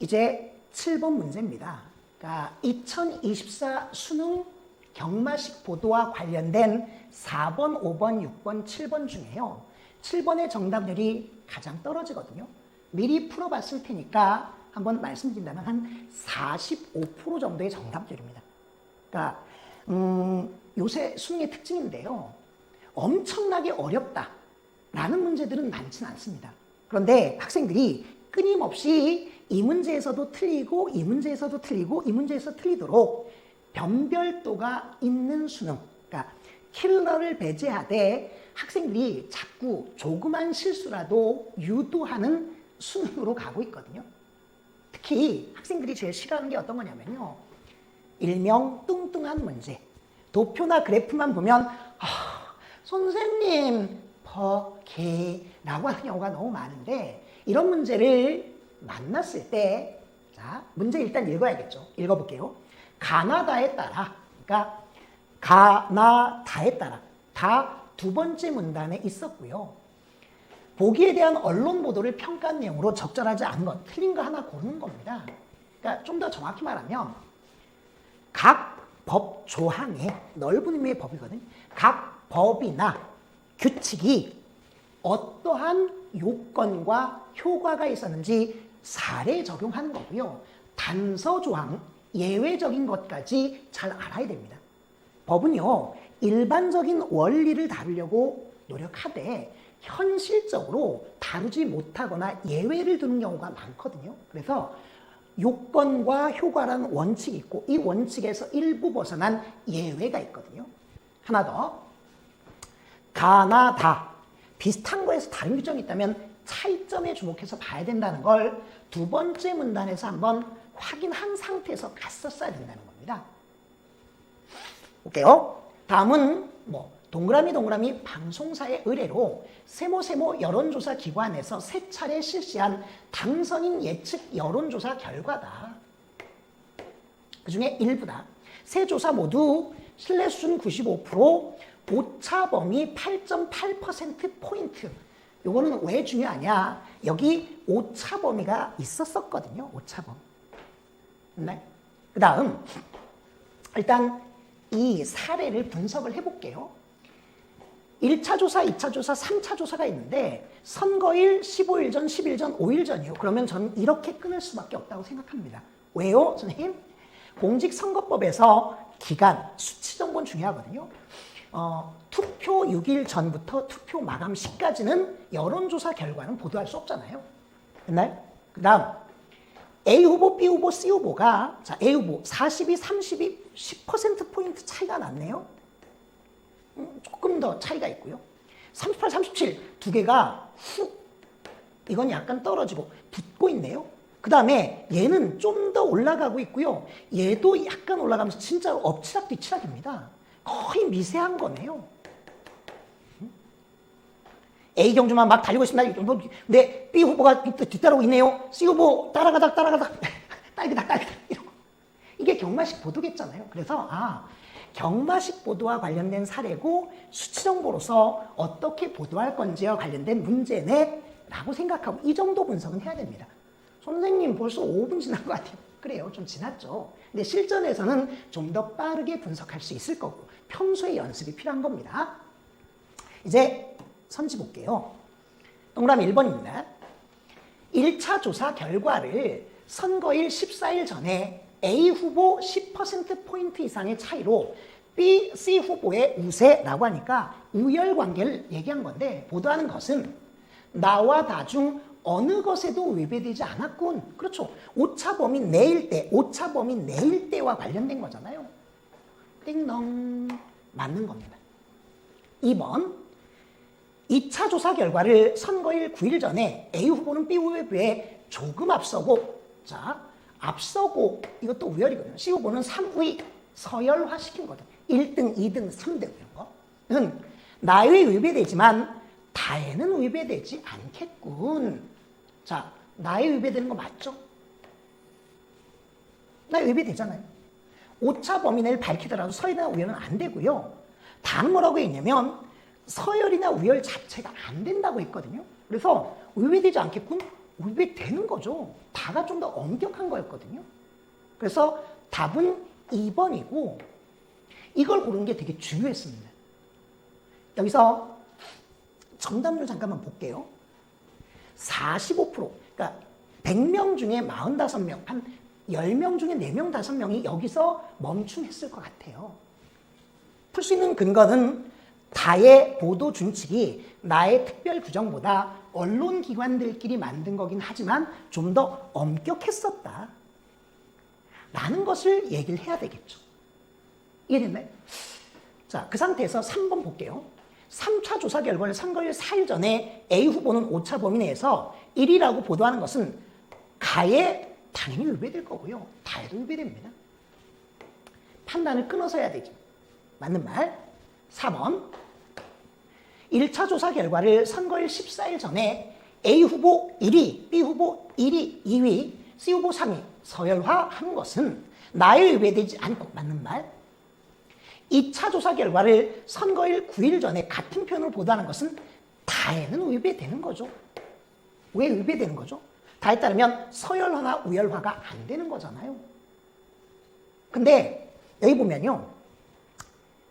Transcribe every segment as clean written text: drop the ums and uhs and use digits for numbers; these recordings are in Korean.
이제 7번 문제입니다. 그러니까 2024 수능 경마식 보도와 관련된 4번, 5번, 6번, 7번 중에요. 7번의 정답률이 가장 떨어지거든요. 미리 풀어봤을 테니까 한번 말씀드린다면 한 45% 정도의 정답률입니다. 그러니까 요새 수능의 특징인데요. 엄청나게 어렵다라는 문제들은 많지는 않습니다. 그런데 학생들이 끊임없이 이 문제에서도 틀리고 이 문제에서도 틀리고 이 문제에서 틀리도록 변별도가 있는 수능, 그러니까 킬러를 배제하되 학생들이 자꾸 조그만 실수라도 유도하는 수능으로 가고 있거든요. 특히 학생들이 제일 싫어하는 게 어떤 거냐면요. 일명 뚱뚱한 문제. 도표나 그래프만 보면 선생님 포기라고 하는 경우가 너무 많은데 이런 문제를 만났을 때 자, 문제 일단 읽어야겠죠. 읽어볼게요. 가나다에 따라, 그러니까 가나다에 따라 다 두 번째 문단에 있었고요. 보기에 대한 언론 보도를 평가한 내용으로 적절하지 않은 것, 틀린 거 하나 고르는 겁니다. 그러니까 좀 더 정확히 말하면 각 법 조항에 넓은 의미의 법이거든요. 각 법이나 규칙이 어떠한 요건과 효과가 있었는지 사례 적용하는 거고요. 단서 조항, 예외적인 것까지 잘 알아야 됩니다. 법은요, 일반적인 원리를 다루려고 노력하되 현실적으로 다루지 못하거나 예외를 두는 경우가 많거든요. 그래서 요건과 효과라는 원칙이 있고 이 원칙에서 일부 벗어난 예외가 있거든요. 하나 더. 가나다. 비슷한 거에서 다른 규정이 있다면 차이점에 주목해서 봐야 된다는 걸 두 번째 문단에서 한번 확인한 상태에서 갔었어야 된다는 겁니다. 볼게요. 다음은 동그라미 방송사의 의뢰로 세모 여론조사 기관에서 3차례 실시한 당선인 예측 여론조사 결과다. 그 중에 일부다. 세 조사 모두 신뢰 수준 95%, 오차 범위 8.8%포인트. 요거는 왜 중요하냐? 여기 오차 범위가 있었었거든요. 오차 범위. 네. 그 다음 일단 이 사례를 분석을 해볼게요. 1차 조사, 2차 조사, 3차 조사가 있는데 선거일 15일 전, 10일 전, 5일 전이요. 그러면 저는 이렇게 끊을 수밖에 없다고 생각합니다. 왜요, 선생님? 공직선거법에서 기간, 수치 정보는 중요하거든요. 투표 6일 전부터 투표 마감 시까지는 여론조사 결과는 보도할 수 없잖아요. 옛날? 그 다음 A 후보, B 후보, C 후보가 자 A 후보 42, 32, 10%포인트 차이가 났네요. 조금 더 차이가 있고요. 38, 37 두 개가 이건 약간 떨어지고 붙고 있네요. 그 다음에 얘는 좀 더 올라가고 있고요. 얘도 약간 올라가면서 진짜로 엎치락 뒤치락입니다. 거의 미세한 거네요. A 경주만 막 달리고 있습니다. 근데 B 후보가 뒤따르고 있네요. C 후보 따라가다 딸기다 이러고. 이게 경마식 보도겠잖아요. 그래서 경마식 보도와 관련된 사례고 수치 정보로서 어떻게 보도할 건지와 관련된 문제네 라고 생각하고 이 정도 분석은 해야 됩니다. 선생님 벌써 5분 지난 것 같아요. 그래요. 좀 지났죠. 근데 실전에서는 좀 더 빠르게 분석할 수 있을 거고 평소에 연습이 필요한 겁니다. 이제 선지 볼게요. 동그라미 1번입니다. 1차 조사 결과를 선거일 14일 전에 A 후보 10%포인트 이상의 차이로 B, C 후보의 우세라고 하니까 우열 관계를 얘기한 건데 보도하는 것은 나와 나 중 어느 것에도 위배되지 않았군. 그렇죠. 오차 범위 내일 때와 관련된 거잖아요. 띵동 맞는 겁니다. 2번 2차 조사 결과를 선거일 9일 전에 A 후보는 B 후보에 비해 조금 앞서고 앞서고 이것도 우열이거든요. C 후보는 3위 서열화시킨 거죠. 1등, 2등, 3등 이런 거는 나에 위배되지만 다에는 위배되지 않겠군. 자, 나에 위배되는 거 맞죠? 나에 위배되잖아요. 오차 범위 내를 밝히더라도 서열이나 우열은 안 되고요. 다음 뭐라고 했냐면 서열이나 우열 자체가 안 된다고 했거든요. 그래서 위배되지 않겠군? 위배되는 거죠. 다가 좀 더 엄격한 거였거든요. 그래서 답은 2번이고 이걸 고르는 게 되게 중요했습니다. 여기서 정답률 잠깐만 볼게요. 45%, 그러니까 100명 중에 45명, 한 10명 중에 4명, 5명이 여기서 멈춤했을 것 같아요. 풀 수 있는 근거는 다의 보도 준칙이 나의 특별 규정보다 언론기관들끼리 만든 거긴 하지만 좀 더 엄격했었다. 라는 것을 얘기를 해야 되겠죠. 이해됐나요? 자, 그 상태에서 3번 볼게요. 3차 조사 결과를 선거일 4일 전에 A 후보는 5차 범위 내에서 1위라고 보도하는 것은 가에 당연히 위배될 거고요. 다에도 위배됩니다. 판단을 끊어서 해야 되죠. 맞는 말. 4번. 1차 조사 결과를 선거일 14일 전에 A 후보 1위, B 후보 1위, 2위, C 후보 3위 서열화한 것은 나에 위배되지 않고 맞는 말. 2차 조사 결과를 선거일 9일 전에 같은 편으로 보도하는 것은 다에는 위배되는 거죠. 왜 위배되는 거죠? 다에 따르면 서열화나 우열화가 안 되는 거잖아요. 근데 여기 보면요.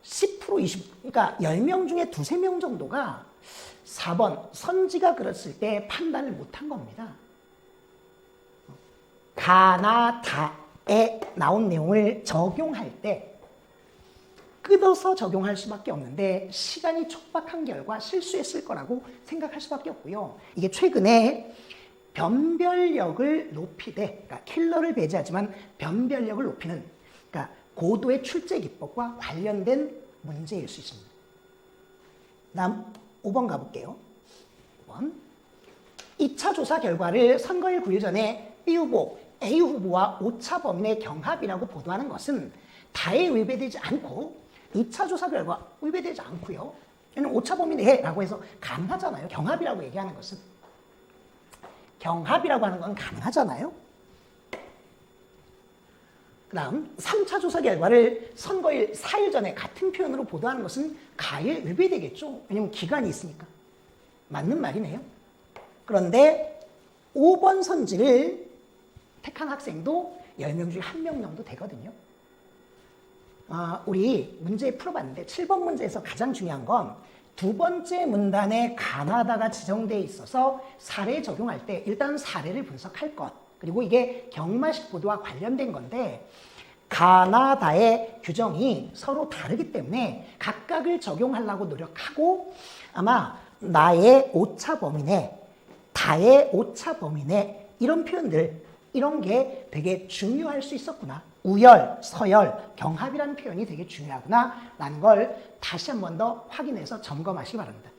10%, 20%, 그러니까 10명 중에 두세 명 정도가 4번 선지가 그랬을 때 판단을 못한 겁니다. 가나 다에 나온 내용을 적용할 때 끊어서 적용할 수밖에 없는데 시간이 촉박한 결과 실수했을 거라고 생각할 수밖에 없고요. 이게 최근에 변별력을 높이되, 그러니까 킬러를 배제하지만 변별력을 높이는, 그러니까 고도의 출제 기법과 관련된 문제일 수 있습니다. 다음 5번 가볼게요. 5번. 2차 조사 결과를 선거일 9일 전에 B 후보, A 후보와 5차 범위 내 경합이라고 보도하는 것은 다에 위배되지 않고 2차 조사 결과 위배되지 않고요. 얘는 5차 범위 내라고 해서 가능하잖아요. 경합이라고 얘기하는 것은. 경합이라고 하는 건 가능하잖아요. 그 다음 3차 조사 결과를 선거일 4일 전에 같은 표현으로 보도하는 것은 가에 위배되겠죠. 왜냐면 기간이 있으니까. 맞는 말이네요. 그런데 5번 선지를 택한 학생도 10명 중에 1명 정도 되거든요. 우리 문제 풀어봤는데 7번 문제에서 가장 중요한 건 두 번째 문단에 가나다가 지정되어 있어서 사례 적용할 때 일단 사례를 분석할 것. 그리고 이게 경마식 보도와 관련된 건데 가나다의 규정이 서로 다르기 때문에 각각을 적용하려고 노력하고 아마 나의 오차 범위 내, 다의 오차 범위 내 이런 표현들 이런 게 되게 중요할 수 있었구나. 우열, 서열, 경합이라는 표현이 되게 중요하구나 라는 걸 다시 한 번 더 확인해서 점검하시기 바랍니다.